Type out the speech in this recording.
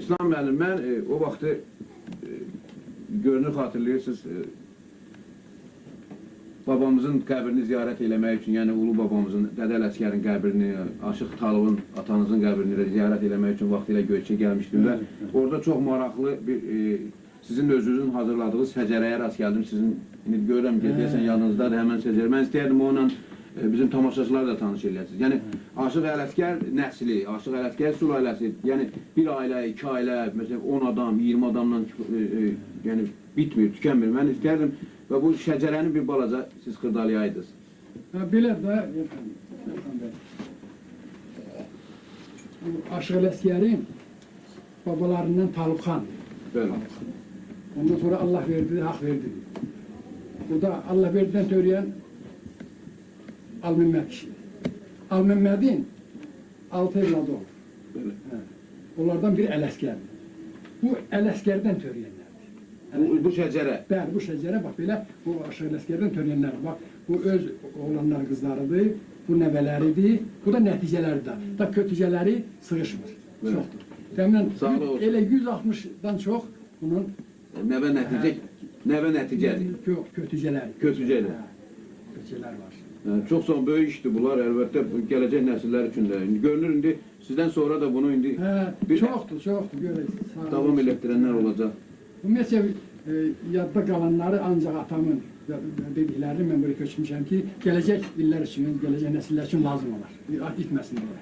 İslam müəllim, mən o vaxtı görünür xatırlayırsınız, babamızın qəbrini ziyarət eləmək üçün, yəni Ulu babamızın, Dədə Ələsgərin qəbrini, Aşıq Talıbın, atanızın qəbrini ziyarət eləmək üçün vaxtilə Göyçə gəlmişdim və orada çox maraqlı bir, sizin özünüzün hazırladığınız səcərəyə rast gəldim. Sizin, indi görürəm ki, deyəsən yanınızdadır həmən səcərə. Mən istəyərdim onunla bizim tamaşaçılar da tanış eləyəsiniz. Yəni, Aşıq Ələsgər nəsli, Aşıq Ələsgər sul ailəsi, yəni bir ailə, iki ailə, məsələn 10 adam, 20 adamla yəni bitmir, tükənmir. Mən istəyərdim və bu şəcərəni bir balaca siz xırdalayaydınız. Belə də, Aşıq Ələsgərin babalarından Talıbxan. Ondan sonra Allah verdi, hak verdi. Bu da Allah verdiden söyleyen Al-Mehmed kişi. Al-Mehmed'in 6 evladı olur. Onlardan biri Ələsgər. Bu Ələsgərdən söyleyenlerdi. Bu şəcərə? Bəli, bu şəcərə bax belə, bu Aşıq Ələsgərdən söyleyenler. Bax, bu öz oğlanlar qızlarıdır, bu nəvələridir, bu da nəticələrdir. Da kötücələri sığışmır, çoxdur. Təminən elə 160'dan çox bunun nəvə nəticədir. Yox, kötücələr. Kötücələr. Kötücələr var. Çox son böyük işdir bunlar, əlbəttə gələcək nəsillər üçün də. Görünür, indi sizdən sonra da bunu indi çoxdur, davam elətdirənlər olacaq. Ümumiyyətlə, yadda qalanları ancaq atamın dediklərini mən buraya köçmüşəm ki, gələcək illər üçün, gələcək nəsillər üçün lazım olar, itməsin diye.